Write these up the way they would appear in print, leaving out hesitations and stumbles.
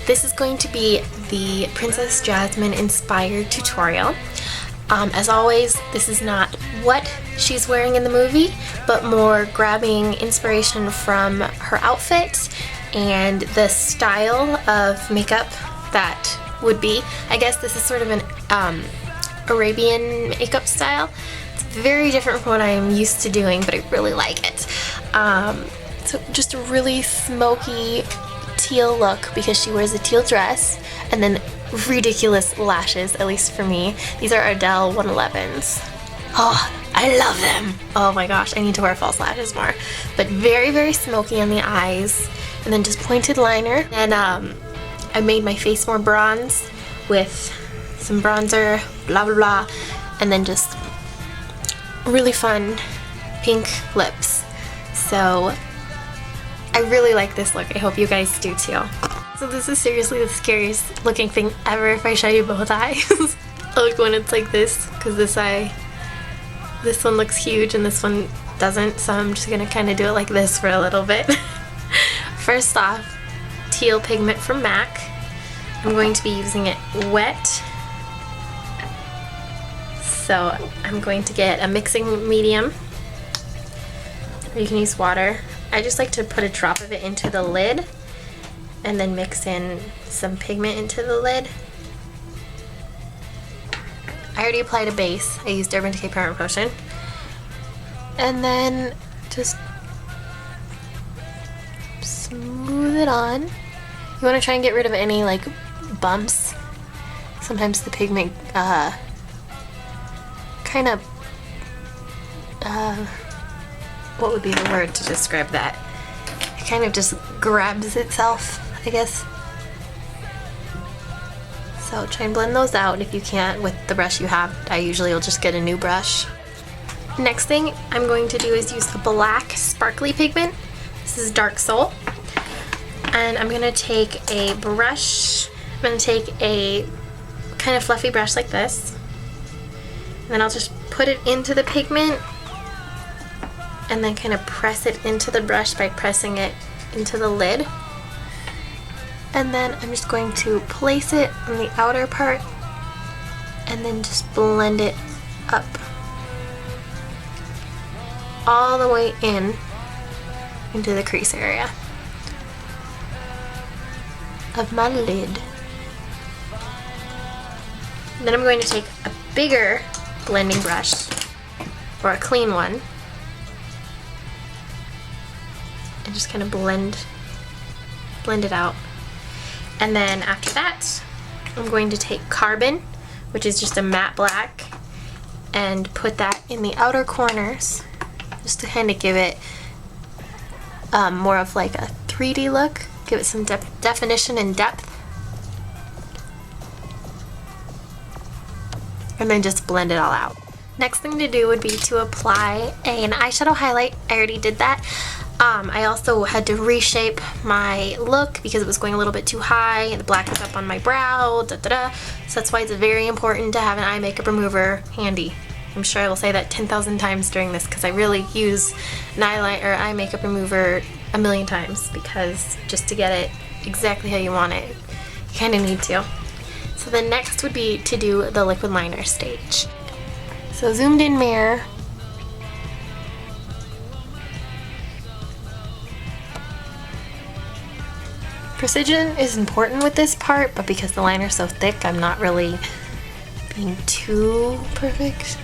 This is going to be the Princess Jasmine inspired tutorial. As always, this is not what she's wearing in the movie, but more grabbing inspiration from her outfit and the style of makeup that would be. I guess this is sort of an Arabian makeup style. It's very different from what I'm used to doing, but I really like it. So just a really smoky teal look because she wears a teal dress, and then ridiculous lashes, at least for me. These are Ardell 111s. Oh, I love them. Oh my gosh, I need to wear false lashes more. But very, very smoky on the eyes, and then just pointed liner. And I made my face more bronze with some bronzer, blah blah blah, and then just really fun pink lips. So I really like this look. I hope you guys do too. So this is seriously the scariest looking thing ever if I show you both eyes. Like when it's like this, because this one looks huge and this one doesn't, so I'm just gonna kind of do it like this for a little bit. First off, teal pigment from MAC. I'm going to be using it wet. So I'm going to get a mixing medium, or you can use water. I just like to put a drop of it into the lid and then mix in some pigment into the lid. I already applied a base. I used Urban Decay Permanent Potion. And then just smooth it on. You want to try and get rid of any like bumps. Sometimes the pigment kind of what would be the word to describe that? It kind of just grabs itself, I guess. So try and blend those out if you can't with the brush you have. I usually will just get a new brush. Next thing I'm going to do is use the black sparkly pigment. This is Dark Soul. And I'm going to take a brush. I'm going to take a kind of fluffy brush like this. And then I'll just put it into the pigment and then kind of press it into the brush by pressing it into the lid. And then I'm just going to place it on the outer part and then just blend it up all the way into the crease area of my lid. Then I'm going to take a bigger blending brush, or a clean one, and just kind of blend it out. And then after that, I'm going to take Carbon, which is just a matte black, and put that in the outer corners just to kind of give it more of like a 3D look, give it some definition and depth. And then just blend it all out. Next thing to do would be to apply an eyeshadow highlight. I already did that. I also had to reshape my look because it was going a little bit too high. The black is up on my brow, So that's why it's very important to have an eye makeup remover handy. I'm sure I will say that 10,000 times during this because I really use an eye makeup remover a million times, because just to get it exactly how you want it, you kind of need to. So the next would be to do the liquid liner stage. So zoomed in mirror. Precision is important with this part, but because the liner is so thick, I'm not really being too perfect.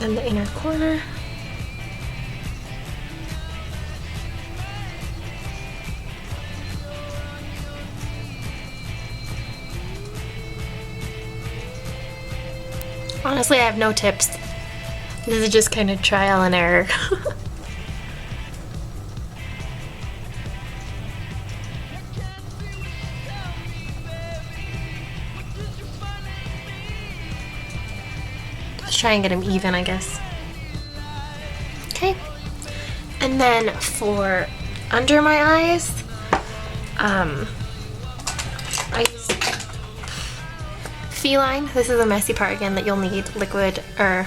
Then the inner corner. Honestly, I have no tips. This is just kind of trial and error. Just try and get them even, I guess. Okay, and then for under my eyes, I use Feline. This is a messy part again that you'll need liquid or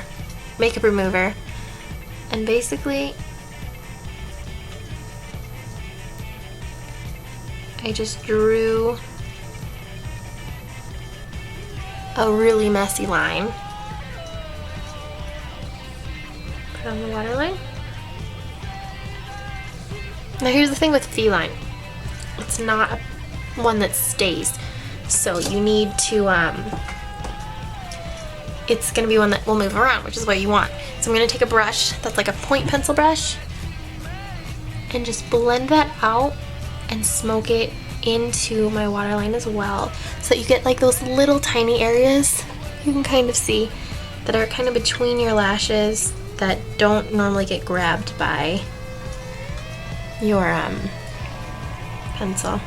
makeup remover, and basically I just drew a really messy line. Put on the waterline. Now here's the thing with Feline. It's not one that stays. So you need to, it's gonna be one that will move around, which is what you want. So I'm gonna take a brush that's like a point pencil brush and just blend that out and smoke it into my waterline as well, so that you get like those little tiny areas you can kind of see that are kind of between your lashes that don't normally get grabbed by your pencil.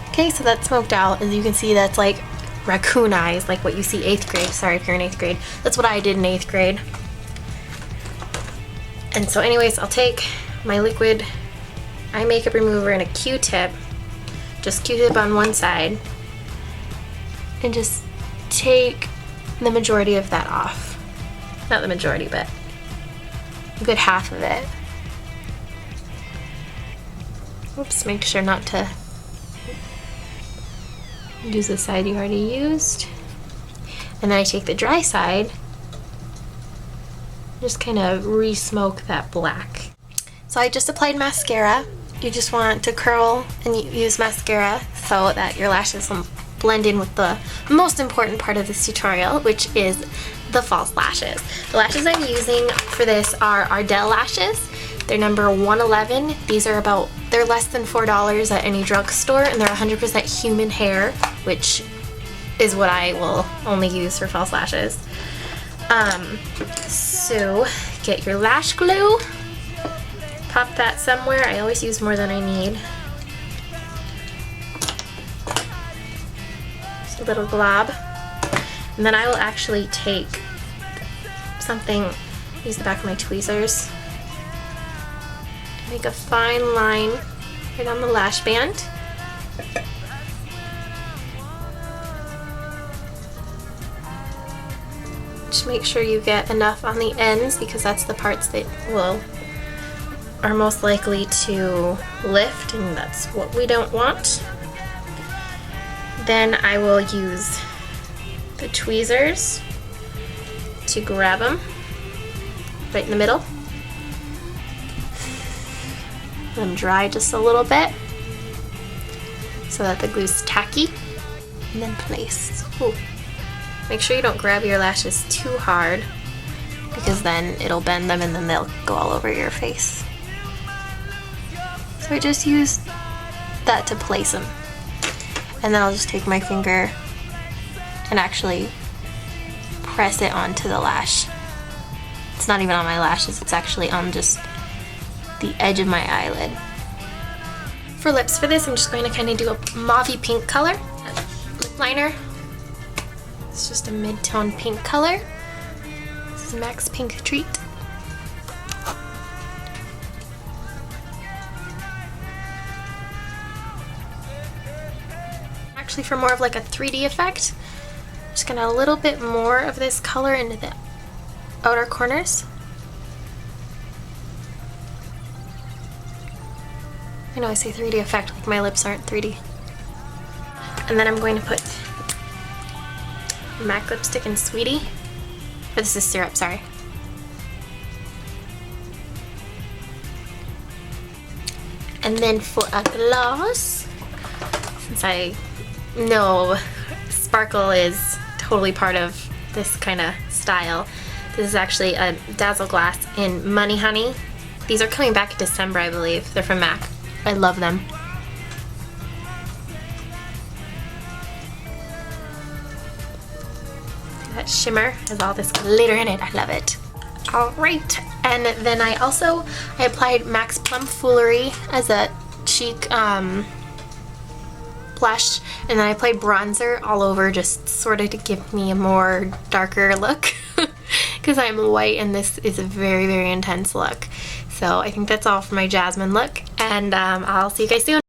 Okay, so that's smoked out. As you can see, that's like raccoon eyes, like what you see 8th grade. Sorry if you're in 8th grade. That's what I did in 8th grade. And so anyways, I'll take my liquid eye makeup remover and a Q-tip, just Q-tip on one side, and just take the majority of that off. Not the majority, but a good half of it. Oops, make sure not to use the side you already used. And then I take the dry side, just kind of re-smoke that black. So I just applied mascara. You just want to curl and use mascara so that your lashes will blend in with the most important part of this tutorial, which is the false lashes. The lashes I'm using for this are Ardell lashes. They're number 111. These are they're less than $4 at any drugstore, and they're 100% human hair, which is what I will only use for false lashes. So get your lash glue, pop that somewhere. I always use more than I need. Just a little glob. And then I will actually take something, use the back of my tweezers, make a fine line right on the lash band. Just make sure you get enough on the ends, because that's the parts that are most likely to lift, and that's what we don't want. Then I will use the tweezers to grab them right in the middle. Let them dry just a little bit so that the glue's tacky, and then place. Ooh. Make sure you don't grab your lashes too hard, because then it'll bend them and then they'll go all over your face. So I just use that to place them. And then I'll just take my finger and actually press it onto the lash. It's not even on my lashes, it's actually on just the edge of my eyelid. For lips for this, I'm just going to kind of do a mauvey pink color. Lip liner. It's just a mid-tone pink color. This is Max Pink Treat. Actually, for more of like a 3D effect, I'm just gonna add a little bit more of this color into the outer corners. I know I say 3D effect like my lips aren't 3D. And then I'm going to put MAC lipstick in Sweetie. Or this is syrup, sorry. And then for a gloss, since I know sparkle is totally part of this kind of style, this is actually a Dazzle Glass in Money Honey. These are coming back in December, I believe. They're from MAC. I love them. That shimmer has all this glitter in it. I love it. Alright, and then I applied MAC's Plum Foolery as a cheek blush, and then I applied bronzer all over, just sort of to give me a more darker look, because because I'm white and this is a very, very intense look. So I think that's all for my Jasmine look, and I'll see you guys soon.